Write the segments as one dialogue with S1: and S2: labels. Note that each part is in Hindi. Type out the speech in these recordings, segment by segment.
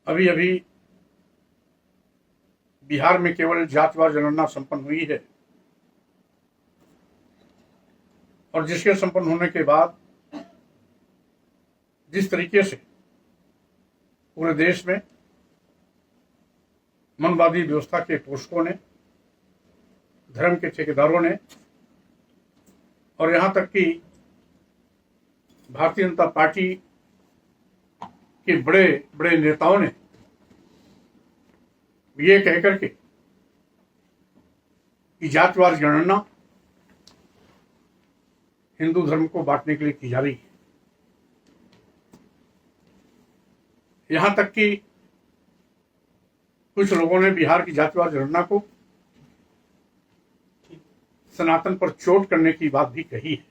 S1: अभी अभी बिहार में केवल जातिवार जनगणना संपन्न हुई है और जिसके संपन्न होने के बाद जिस तरीके से पूरे देश में मनवादी व्यवस्था के पोषकों ने, धर्म के ठेकेदारों ने और यहां तक कि भारतीय जनता पार्टी के बड़े बड़े नेताओं ने ये कहकर के कि जातिवार गणना हिंदू धर्म को बांटने के लिए की जा रही है, यहां तक कि कुछ लोगों ने बिहार की जातिवार गणना को सनातन पर चोट करने की बात भी कही है।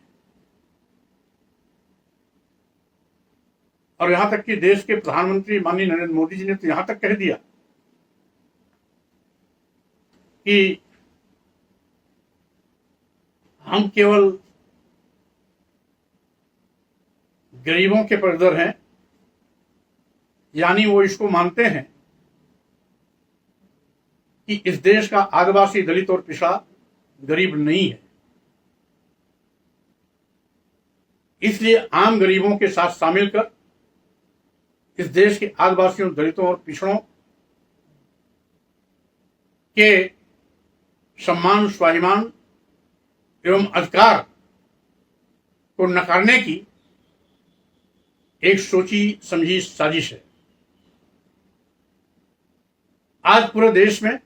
S1: और यहां तक कि देश के प्रधानमंत्री माननीय नरेंद्र मोदी जी ने तो यहां तक कह दिया कि हम केवल गरीबों के परदर हैं, यानी वो इसको मानते हैं कि इस देश का आदिवासी, दलित और पिछड़ा गरीब नहीं है, इसलिए आम गरीबों के साथ शामिल कर इस देश के आदिवासियों, दलितों और पिछड़ों के सम्मान, स्वाभिमान एवं अधिकार को नकारने की एक सोची समझी साजिश है। आज पूरे देश में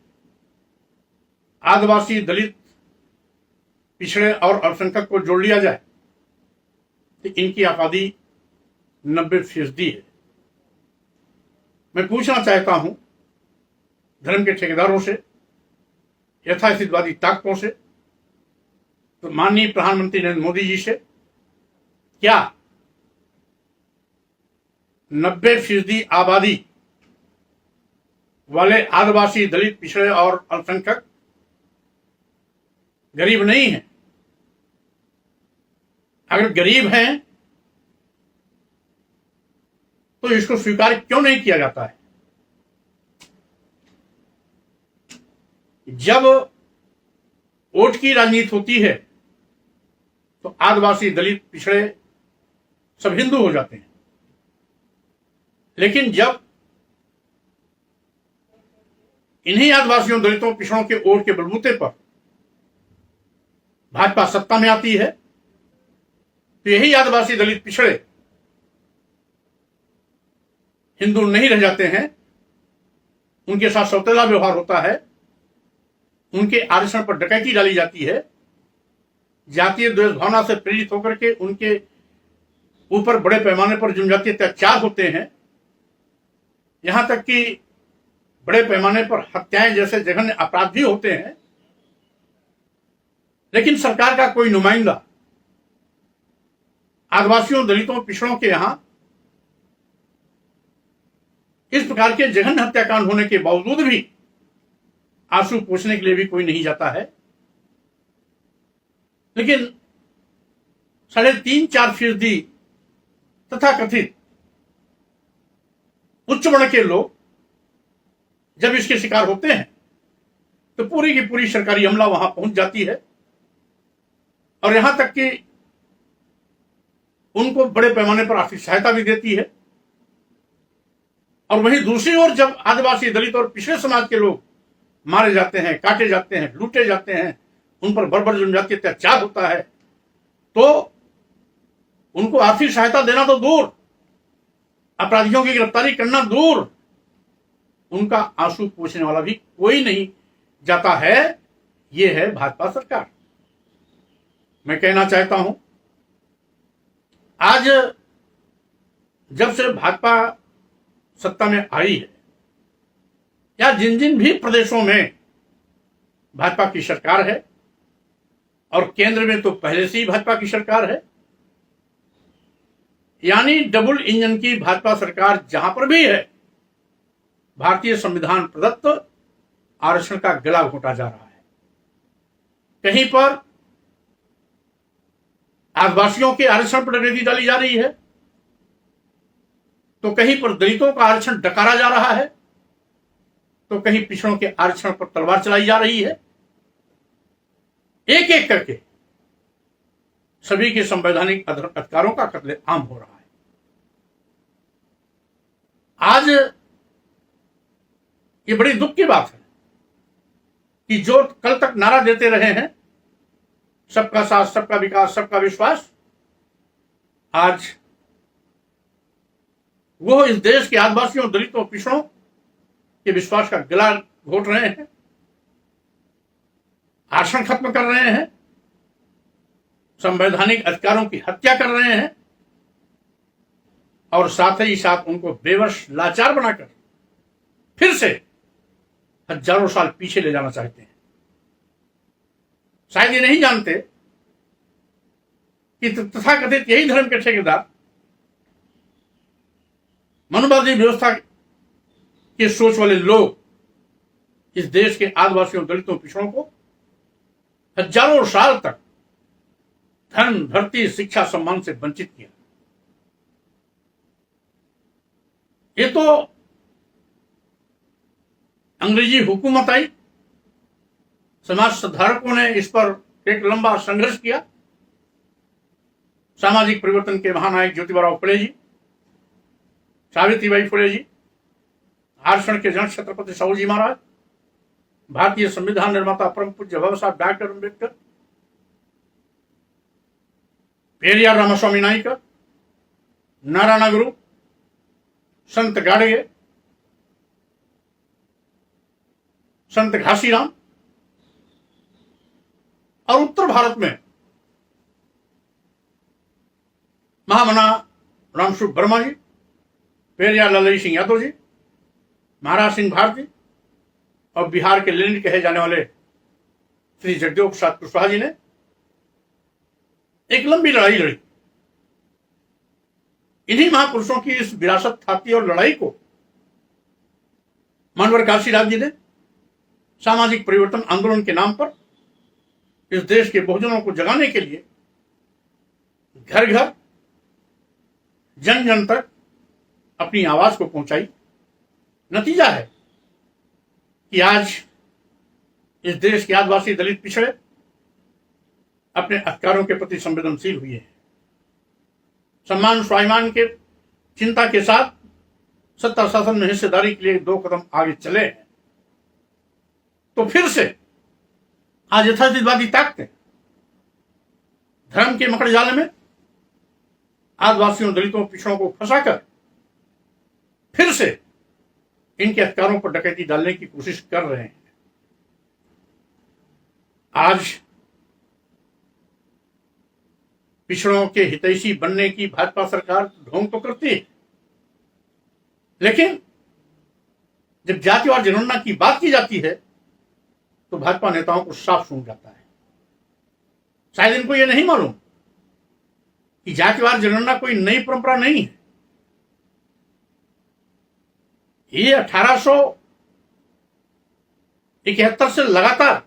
S1: आदिवासी, दलित, पिछड़े और अल्पसंख्यक को जोड़ लिया जाए तो इनकी आबादी 90% है। मैं पूछना चाहता हूं धर्म के ठेकेदारों से, यथास्थितिवादी ताकतों से, तो माननीय प्रधानमंत्री नरेंद्र मोदी जी से, क्या 90% आबादी वाले आदिवासी, दलित, पिछड़े और अल्पसंख्यक गरीब नहीं है? अगर गरीब हैं तो इसको स्वीकार क्यों नहीं किया जाता है? जब वोट की राजनीति होती है तो आदिवासी, दलित, पिछड़े सब हिंदू हो जाते हैं, लेकिन जब इन्हीं आदिवासियों, दलितों, पिछड़ों के वोट के बलबूते पर भाजपा सत्ता में आती है तो यही आदिवासी, दलित, पिछड़े हिंदू नहीं रह जाते हैं, उनके साथ सौतेला व्यवहार होता है, उनके आरक्षण पर डकैती डाली जाती है, जातीय द्वेष भावना से प्रेरित होकर के उनके ऊपर बड़े पैमाने पर जनजातीय अत्याचार होते हैं, यहां तक कि बड़े पैमाने पर हत्याएं जैसे जघन्य अपराध भी होते हैं, लेकिन सरकार का कोई नुमाइंदा आदिवासियों, दलितों, पिछड़ों के यहां इस प्रकार के जघन्य हत्याकांड होने के बावजूद भी आंसू पोंछने के लिए भी कोई नहीं जाता है। लेकिन 3.5-4% तथाकथित उच्च वर्ण के लोग जब इसके शिकार होते हैं तो पूरी की पूरी सरकारी अमला वहां पहुंच जाती है और यहां तक कि उनको बड़े पैमाने पर आर्थिक सहायता भी देती है। और वहीं दूसरी ओर जब आदिवासी, दलित और पिछड़े समाज के लोग मारे जाते हैं, काटे जाते हैं, लूटे जाते हैं, उन पर बर्बर जनजातीय अत्याचार होता है, तो उनको आर्थिक सहायता देना तो दूर, अपराधियों की गिरफ्तारी करना दूर, उनका आंसू पोंछने वाला भी कोई नहीं जाता है। यह है भाजपा सरकार। मैं कहना चाहता हूं, आज जब से भाजपा सत्ता में आई है या जिन जिन भी प्रदेशों में भाजपा की सरकार है, और केंद्र में तो पहले से ही भाजपा की सरकार है, यानी डबल इंजन की भाजपा सरकार जहां पर भी है, भारतीय संविधान प्रदत्त आरक्षण का गला घोटा जा रहा है। कहीं पर आदिवासियों के आरक्षण पर डकैती डाली जा रही है तो कहीं पर दलितों का आरक्षण डकारा जा रहा है, तो कहीं पिछड़ों के आरक्षण पर तलवार चलाई जा रही है। एक एक करके सभी के संवैधानिक अधिकारों का कत्लेआम हो रहा है। आज ये बड़ी दुख की बात है कि जो कल तक नारा देते रहे हैं, सबका साथ, सबका विकास, सबका विश्वास, आज वो इस देश के आदिवासियों, दलितों, पिछड़ों के विश्वास का गला घोट रहे हैं, आरक्षण खत्म कर रहे हैं, संवैधानिक अधिकारों की हत्या कर रहे हैं और साथ ही साथ उनको बेवश, लाचार बनाकर फिर से हजारों साल पीछे ले जाना चाहते हैं। शायद ये नहीं जानते कि तथाकथित यही धर्म के ठेकेदार मनुवादी व्यवस्था के सोच वाले लोग इस देश के आदिवासियों, दलितों, पिछड़ों को हजारों साल तक धन, धरती, शिक्षा, सम्मान से वंचित किया। ये तो अंग्रेजी हुकूमत आई, समाज सुधारकों ने इस पर एक लंबा संघर्ष किया। सामाजिक परिवर्तन के महानायक ज्योतिबा फुले जी, सावित्रीबाई फुले जी, आरक्षण के जनक छत्रपति साहू जी महाराज, भारतीय संविधान निर्माता परम पूज्य बाबा साहब डॉक्टर अम्बेडकर, पेरियार रामास्वामी नायकर, नारायण गुरु, संत गाडगे, संत घासीराम, और उत्तर भारत में महामना रामस्वरूप वर्मा जी, पेरियार लालजी सिंह यादव जी, महाराज सिंह भारती और बिहार के लेनिन कहे जाने वाले श्री जगदेव प्रसाद कुशवाहा जी ने एक लंबी लड़ाई लड़ी। इन्हीं महापुरुषों की इस विरासत थाती और लड़ाई को मानवर काशीराज जी ने सामाजिक परिवर्तन आंदोलन के नाम पर इस देश के बहुजनों को जगाने के लिए घर घर, जन जन तक अपनी आवाज को पहुंचाई। नतीजा है कि आज इस देश के आदिवासी, दलित, पिछड़े अपने अधिकारों के प्रति संवेदनशील हुए हैं। सम्मान स्वाभिमान के चिंता के साथ सत्ता शासन में हिस्सेदारी के लिए 2 कदम आगे चले हैं। तो फिर से आज यथार्थवादी ताकतें धर्म के मकड़ जाले में आदिवासियों, दलितों, पिछड़ों को फंसाकर फिर से इनके अधिकारों पर डकैती डालने की कोशिश कर रहे हैं। आज पिछड़ों के हितैषी बनने की भाजपा सरकार ढोंग तो करती है, लेकिन जब जातिवार जनगणना की बात की जाती है तो भाजपा नेताओं को साफ सूंघ जाता है। शायद इनको यह नहीं मालूम कि जातिवार जनगणना कोई नई परंपरा नहीं है। ये 1871 से लगातार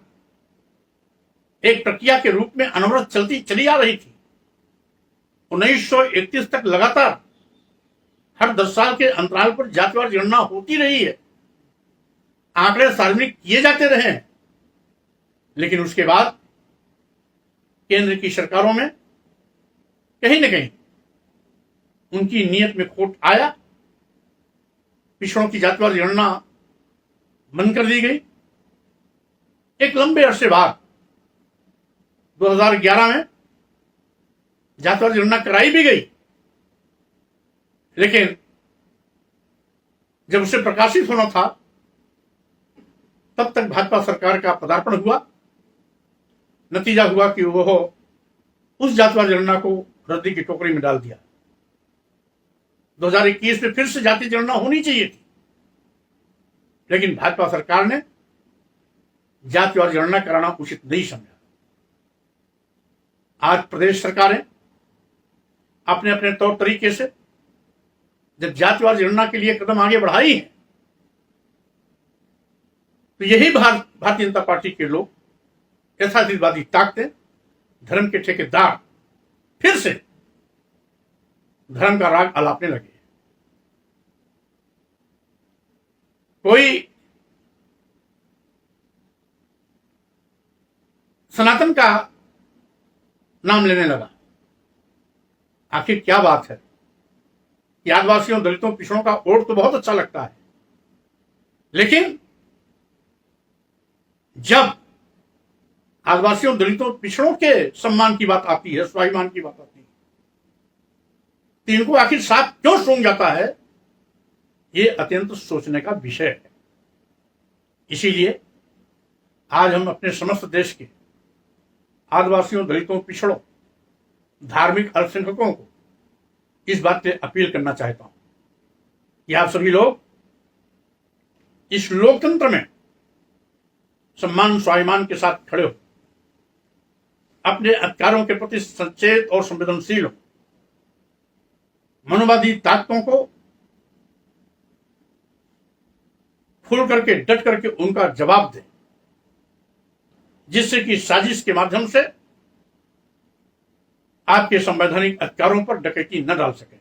S1: एक प्रक्रिया के रूप में अनवरत चली आ रही थी। 1931 तक लगातार हर 10 साल के अंतराल पर जातिवार जनगणना होती रही है, आंकड़े सार्वजनिक किए जाते रहे हैं। लेकिन उसके बाद केंद्र की सरकारों में कहीं न कहीं उनकी नीयत में खोट आया, पिछड़ों की जातिवार जनगणना बंद कर दी गई। एक लंबे अरसे बाद 2011 में जातिवार जनगणना कराई भी गई, लेकिन जब उसे प्रकाशित होना था तब तक भाजपा सरकार का पदार्पण हुआ। नतीजा हुआ कि वह उस जातिवार जनगणना को रद्दी की टोकरी में डाल दिया। 2021 में फिर से जाति जनगणना होनी चाहिए थी, लेकिन भाजपा सरकार ने जातिवार जनगणना कराना उचित नहीं समझा। आज प्रदेश सरकारें अपने अपने तौर तरीके से जब जातिवार जनगणना के लिए कदम आगे बढ़ाई है, तो यही भारतीय जनता पार्टी के लोग, यथार्थवादी ताकतें, धर्म के ठेकेदार फिर से धर्म का राग अलापने लगे। कोई सनातन का नाम लेने लगा। आखिर क्या बात है कि आदिवासियों, दलितों, पिछड़ों का वोट तो बहुत अच्छा लगता है, लेकिन जब आदिवासियों, दलितों, पिछड़ों के सम्मान की बात आती है, स्वाभिमान की बात आती है, तो इनको आखिर साथ क्यों सूंघ जाता है, ये अत्यंत सोचने का विषय है। इसीलिए आज हम अपने समस्त देश के आदिवासियों, दलितों, पिछड़ों, धार्मिक अल्पसंख्यकों को इस बात से अपील करना चाहता हूं कि आप सभी लोग इस लोकतंत्र में सम्मान स्वाभिमान के साथ खड़े हो, अपने अधिकारों के प्रति सचेत और संवेदनशील हो, मनोवादी ताकतों को खुल करके, डट करके उनका जवाब दें, जिससे कि साजिश के माध्यम से आपके संवैधानिक अधिकारों पर डकैती न डाल सके।